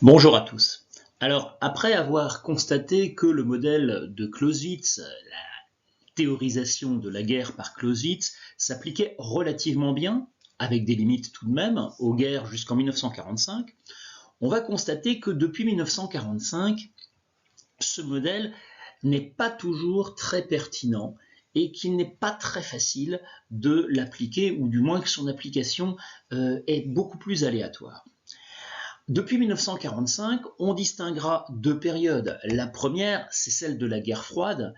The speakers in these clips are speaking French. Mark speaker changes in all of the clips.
Speaker 1: Bonjour à tous. Alors, après avoir constaté que le modèle de Clausewitz, la théorisation de la guerre par Clausewitz, s'appliquait relativement bien, avec des limites tout de même, aux guerres jusqu'en 1945, on va constater que depuis 1945, ce modèle n'est pas toujours très pertinent et qu'il n'est pas très facile de l'appliquer, ou du moins que son application est beaucoup plus aléatoire. Depuis 1945, on distinguera deux périodes. La première, c'est celle de la guerre froide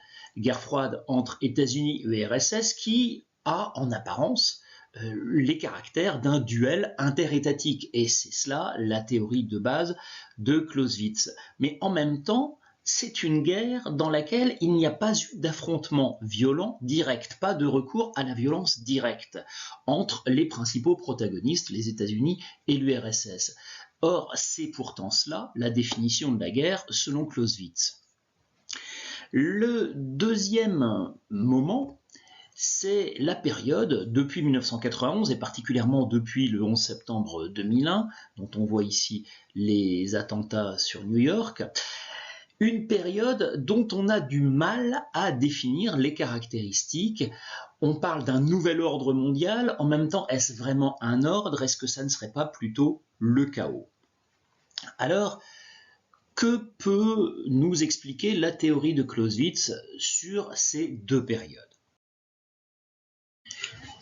Speaker 1: entre États-Unis et URSS, qui a en apparence les caractères d'un duel interétatique. Et c'est cela la théorie de base de Clausewitz. Mais en même temps, c'est une guerre dans laquelle il n'y a pas eu d'affrontement violent direct, pas de recours à la violence directe entre les principaux protagonistes, les États-Unis et l'URSS. Or, c'est pourtant cela la définition de la guerre selon Clausewitz. Le deuxième moment, c'est la période depuis 1991 et particulièrement depuis le 11 septembre 2001, dont on voit ici les attentats sur New York, une période dont on a du mal à définir les caractéristiques. On parle d'un nouvel ordre mondial, en même temps, est-ce vraiment un ordre? Est-ce que ça ne serait pas plutôt le chaos? Alors, que peut nous expliquer la théorie de Clausewitz sur ces deux périodes?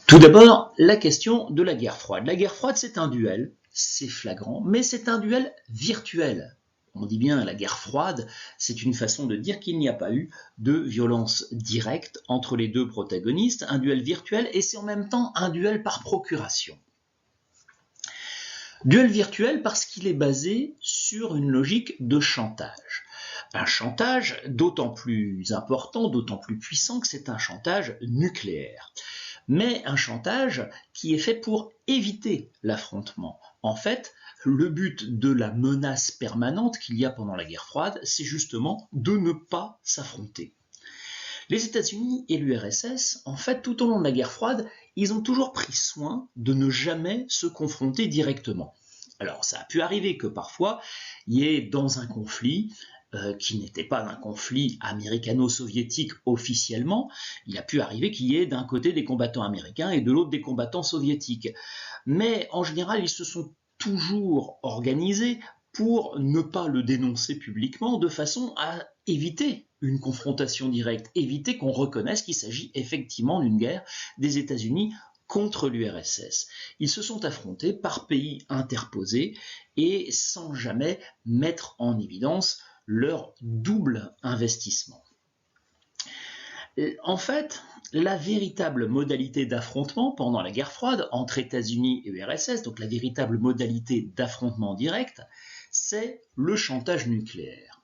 Speaker 1: Tout d'abord, la question de la guerre froide. La guerre froide, c'est un duel, c'est flagrant, mais c'est un duel virtuel. On dit bien la guerre froide, c'est une façon de dire qu'il n'y a pas eu de violence directe entre les deux protagonistes, un duel virtuel, et c'est en même temps un duel par procuration. Duel virtuel parce qu'il est basé sur une logique de chantage. Un chantage d'autant plus important, d'autant plus puissant que c'est un chantage nucléaire. Mais un chantage qui est fait pour éviter l'affrontement. En fait, le but de la menace permanente qu'il y a pendant la guerre froide, c'est justement de ne pas s'affronter. Les États-Unis et l'URSS, en fait, tout au long de la guerre froide, ils ont toujours pris soin de ne jamais se confronter directement. Alors, ça a pu arriver que parfois, il y ait dans un conflit qui n'était pas un conflit américano-soviétique officiellement, il a pu arriver qu'il y ait d'un côté des combattants américains et de l'autre des combattants soviétiques. Mais en général, ils se sont toujours organisés pour ne pas le dénoncer publiquement, de façon à éviter une confrontation directe, éviter qu'on reconnaisse qu'il s'agit effectivement d'une guerre des États-Unis contre l'URSS. Ils se sont affrontés par pays interposés et sans jamais mettre en évidence leur double investissement. En fait, la véritable modalité d'affrontement pendant la guerre froide entre États-Unis et URSS, donc la véritable modalité d'affrontement direct, c'est le chantage nucléaire.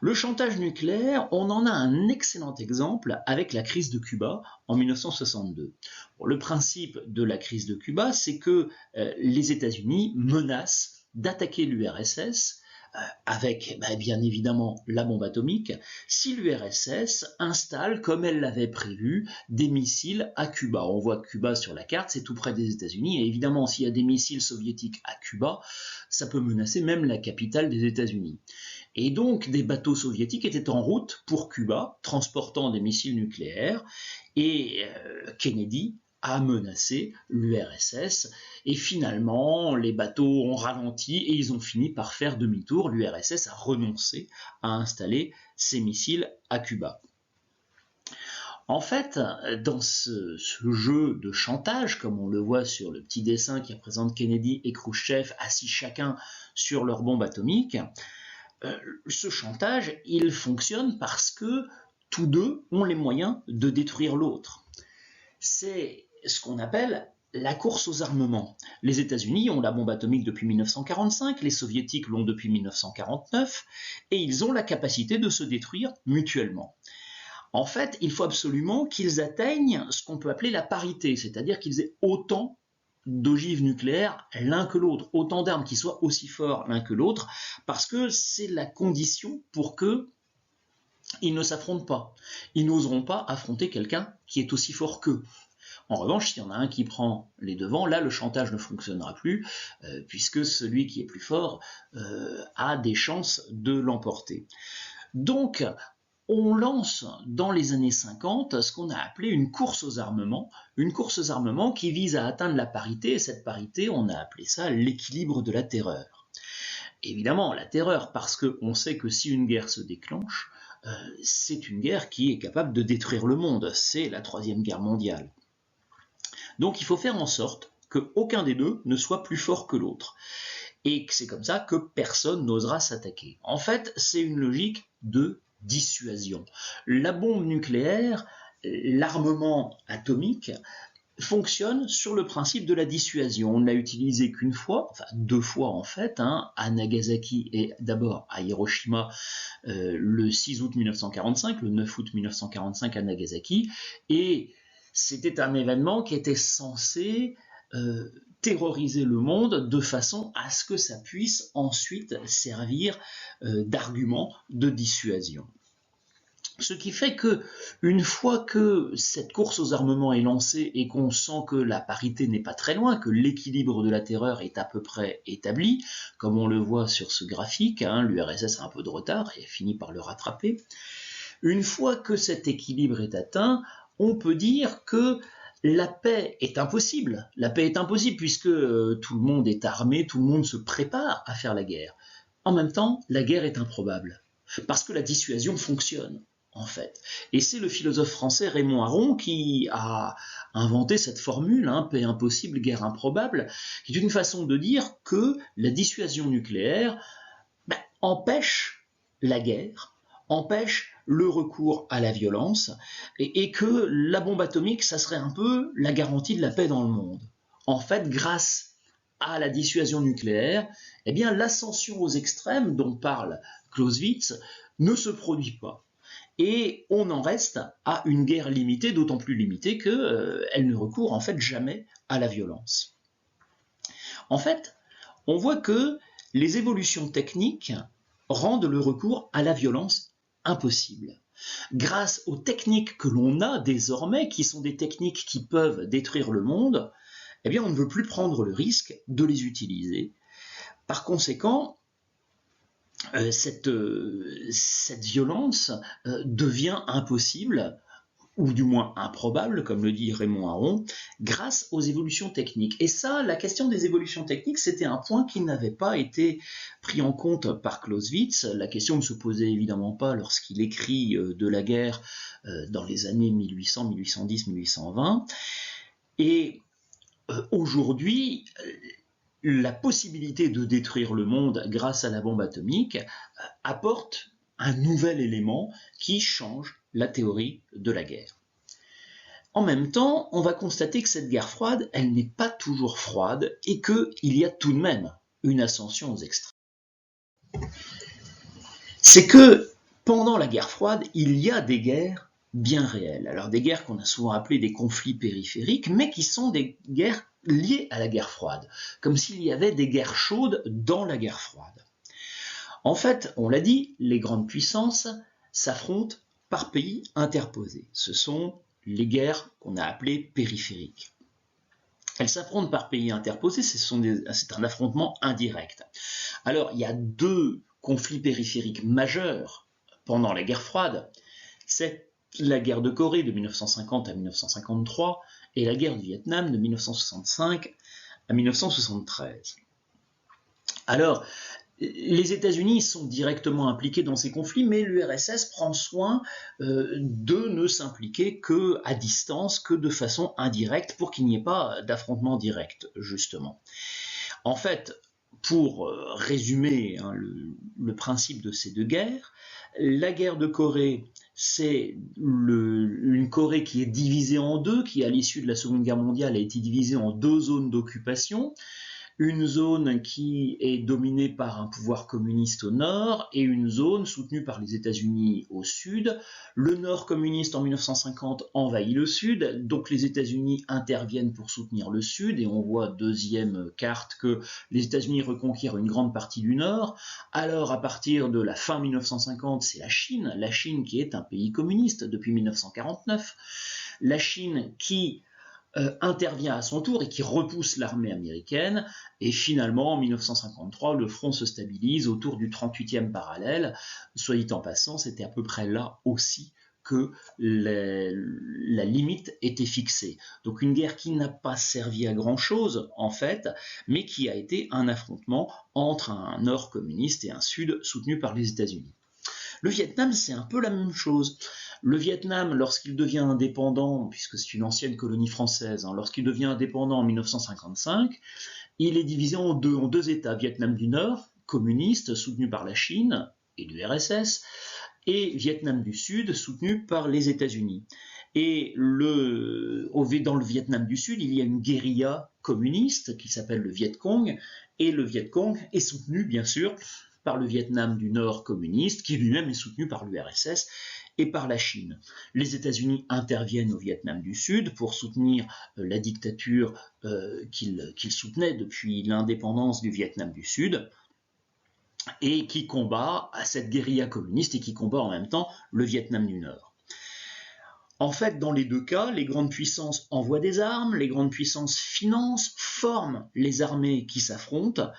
Speaker 1: Le chantage nucléaire, on en a un excellent exemple avec la crise de Cuba en 1962. Bon, le principe de la crise de Cuba, c'est que les États-Unis menacent d'attaquer l'URSS avec bien évidemment la bombe atomique, si l'URSS installe, comme elle l'avait prévu, des missiles à Cuba. On voit Cuba sur la carte, c'est tout près des États-Unis, et évidemment, s'il y a des missiles soviétiques à Cuba, ça peut menacer même la capitale des États-Unis. Et donc, des bateaux soviétiques étaient en route pour Cuba, transportant des missiles nucléaires, et Kennedy a menacé l'URSS, et finalement les bateaux ont ralenti et ils ont fini par faire demi-tour. L'URSS a renoncé à installer ses missiles à Cuba. En fait, dans ce jeu de chantage, comme on le voit sur le petit dessin qui représente Kennedy et Khrouchtchev assis chacun sur leur bombe atomique, ce chantage, il fonctionne parce que tous deux ont les moyens de détruire l'autre. C'est ce qu'on appelle la course aux armements. Les États-Unis ont la bombe atomique depuis 1945, les Soviétiques l'ont depuis 1949, et ils ont la capacité de se détruire mutuellement. En fait, il faut absolument qu'ils atteignent ce qu'on peut appeler la parité, c'est-à-dire qu'ils aient autant d'ogives nucléaires l'un que l'autre, autant d'armes qui soient aussi forts l'un que l'autre, parce que c'est la condition pour que ils ne s'affrontent pas. Ils n'oseront pas affronter quelqu'un qui est aussi fort qu'eux. En revanche, s'il y en a un qui prend les devants, là le chantage ne fonctionnera plus, puisque celui qui est plus fort a des chances de l'emporter. Donc, on lance dans les années 50 ce qu'on a appelé une course aux armements qui vise à atteindre la parité, et cette parité, on a appelé ça l'équilibre de la terreur. Évidemment, la terreur, parce qu'on sait que si une guerre se déclenche, c'est une guerre qui est capable de détruire le monde, c'est la Troisième Guerre mondiale. Donc il faut faire en sorte qu'aucun des deux ne soit plus fort que l'autre. Et c'est comme ça que personne n'osera s'attaquer. En fait, c'est une logique de dissuasion. La bombe nucléaire, l'armement atomique, fonctionne sur le principe de la dissuasion. On ne l'a utilisé qu'une fois, enfin 2 fois en fait, à Nagasaki et d'abord à Hiroshima le 6 août 1945, le 9 août 1945 à Nagasaki, et c'était un événement qui était censé terroriser le monde de façon à ce que ça puisse ensuite servir d'argument de dissuasion. Ce qui fait que, une fois que cette course aux armements est lancée et qu'on sent que la parité n'est pas très loin, que l'équilibre de la terreur est à peu près établi, comme on le voit sur ce graphique, l'URSS a un peu de retard et finit par le rattraper. Une fois que cet équilibre est atteint, on peut dire que la paix est impossible. La paix est impossible puisque tout le monde est armé, tout le monde se prépare à faire la guerre. En même temps, la guerre est improbable parce que la dissuasion fonctionne. En fait. Et c'est le philosophe français Raymond Aron qui a inventé cette formule, paix impossible, guerre improbable, qui est une façon de dire que la dissuasion nucléaire empêche la guerre, empêche le recours à la violence, et que la bombe atomique, ça serait un peu la garantie de la paix dans le monde. En fait, grâce à la dissuasion nucléaire, eh bien, l'ascension aux extrêmes dont parle Clausewitz ne se produit pas. Et on en reste à une guerre limitée, d'autant plus limitée qu'elle ne recourt en fait jamais à la violence. En fait, on voit que les évolutions techniques rendent le recours à la violence impossible. Grâce aux techniques que l'on a désormais, qui sont des techniques qui peuvent détruire le monde, eh bien on ne veut plus prendre le risque de les utiliser. Par conséquent, cette violence devient impossible, ou du moins improbable, comme le dit Raymond Aron, grâce aux évolutions techniques. Et ça, la question des évolutions techniques, c'était un point qui n'avait pas été pris en compte par Clausewitz. La question ne se posait évidemment pas lorsqu'il écrit de la guerre dans les années 1800, 1810, 1820. Et aujourd'hui, la possibilité de détruire le monde grâce à la bombe atomique apporte un nouvel élément qui change la théorie de la guerre. En même temps, on va constater que cette guerre froide, elle n'est pas toujours froide et qu'il y a tout de même une ascension aux extrêmes. C'est que pendant la guerre froide, il y a des guerres bien réelles. Alors des guerres qu'on a souvent appelées des conflits périphériques, mais qui sont des guerres liées à la guerre froide, comme s'il y avait des guerres chaudes dans la guerre froide. En fait, on l'a dit, les grandes puissances s'affrontent par pays interposés. Ce sont les guerres qu'on a appelées périphériques. Elles s'affrontent par pays interposés, c'est un affrontement indirect. Alors, il y a 2 conflits périphériques majeurs pendant la guerre froide. C'est la guerre de Corée de 1950 à 1953 et la guerre du Vietnam de 1965 à 1973. Alors, les États-Unis sont directement impliqués dans ces conflits, mais l'URSS prend soin de ne s'impliquer qu'à distance, que de façon indirecte, pour qu'il n'y ait pas d'affrontement direct, justement. En fait, pour résumer le principe de ces 2 guerres, la guerre de Corée, c'est une Corée qui est divisée en 2, qui à l'issue de la Seconde Guerre mondiale a été divisée en 2 zones d'occupation. Une zone qui est dominée par un pouvoir communiste au nord et une zone soutenue par les États-Unis au sud. Le nord communiste en 1950 envahit le sud, donc les États-Unis interviennent pour soutenir le sud et on voit deuxième carte que les États-Unis reconquièrent une grande partie du nord. Alors à partir de la fin 1950, c'est la Chine qui est un pays communiste depuis 1949. La Chine qui intervient à son tour et qui repousse l'armée américaine. Et finalement, en 1953, le front se stabilise autour du 38e parallèle. Soit dit en passant, c'était à peu près là aussi que la limite était fixée. Donc une guerre qui n'a pas servi à grand-chose, en fait, mais qui a été un affrontement entre un Nord communiste et un Sud soutenu par les États-Unis. Le Vietnam, c'est un peu la même chose. Le Vietnam, lorsqu'il devient indépendant, puisque c'est une ancienne colonie française, lorsqu'il devient indépendant en 1955, il est divisé en deux États. Vietnam du Nord, communiste, soutenu par la Chine et l'URSS, et Vietnam du Sud, soutenu par les États-Unis. Et dans le Vietnam du Sud, il y a une guérilla communiste qui s'appelle le Viet Cong, et le Viet Cong est soutenu, bien sûr, par le Vietnam du Nord communiste, qui lui-même est soutenu par l'URSS et par la Chine. Les États-Unis interviennent au Vietnam du Sud pour soutenir la dictature qu'ils soutenaient depuis l'indépendance du Vietnam du Sud, et qui combat à cette guérilla communiste et qui combat en même temps le Vietnam du Nord. En fait, dans les deux cas, les grandes puissances envoient des armes, les grandes puissances financent, forment les armées qui s'affrontent,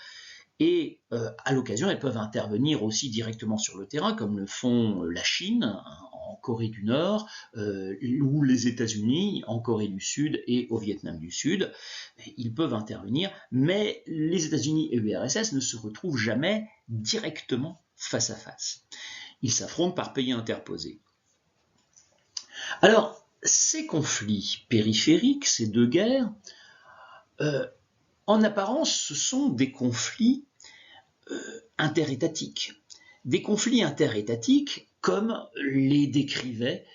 Speaker 1: et à l'occasion, elles peuvent intervenir aussi directement sur le terrain, comme le font la Chine en Corée du Nord, ou les États-Unis en Corée du Sud et au Vietnam du Sud. Ils peuvent intervenir, mais les États-Unis et l'URSS ne se retrouvent jamais directement face à face. Ils s'affrontent par pays interposés. Alors, ces conflits périphériques, ces deux guerres, en apparence, ce sont des conflits interétatiques. Des conflits interétatiques comme les décrivait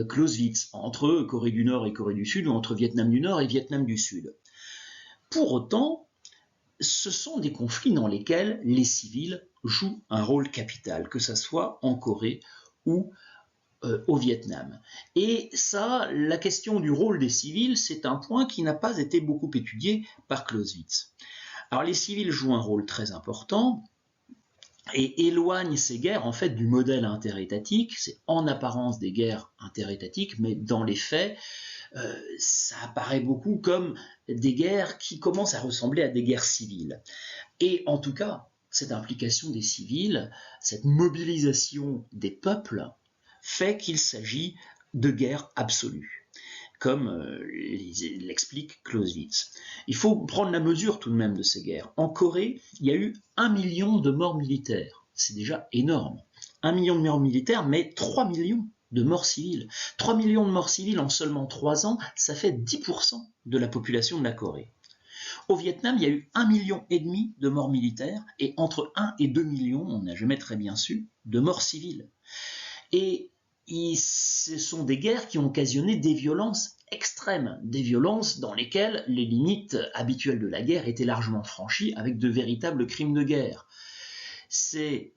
Speaker 1: Clausewitz, entre Corée du Nord et Corée du Sud, ou entre Vietnam du Nord et Vietnam du Sud. Pour autant, ce sont des conflits dans lesquels les civils jouent un rôle capital, que ce soit en Corée ou au Vietnam. Et ça, la question du rôle des civils, c'est un point qui n'a pas été beaucoup étudié par Clausewitz. Alors les civils jouent un rôle très important et éloignent ces guerres en fait du modèle interétatique. C'est en apparence des guerres interétatiques, mais dans les faits, ça apparaît beaucoup comme des guerres qui commencent à ressembler à des guerres civiles. Et en tout cas, cette implication des civils, cette mobilisation des peuples, fait qu'il s'agit de guerres absolues, comme l'explique Clausewitz. Il faut prendre la mesure tout de même de ces guerres. En Corée, il y a eu 1 million de morts militaires. C'est déjà énorme. 1 million de morts militaires, mais 3 millions de morts civiles. 3 millions de morts civiles en seulement 3 ans, ça fait 10% de la population de la Corée. Au Vietnam, il y a eu 1,5 million de morts militaires et entre 1 et 2 millions, on n'a jamais très bien su, de morts civiles. Et ce sont des guerres qui ont occasionné des violences extrêmes, des violences dans lesquelles les limites habituelles de la guerre étaient largement franchies avec de véritables crimes de guerre. C'est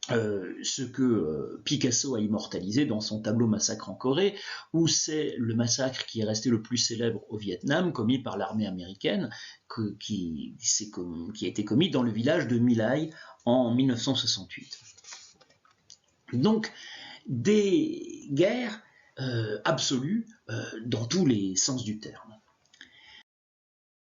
Speaker 1: ce que Picasso a immortalisé dans son tableau Massacre en Corée, où c'est le massacre qui est resté le plus célèbre au Vietnam, commis par l'armée américaine, qui a été commis dans le village de My Lai en 1968. Donc, des guerres absolues dans tous les sens du terme.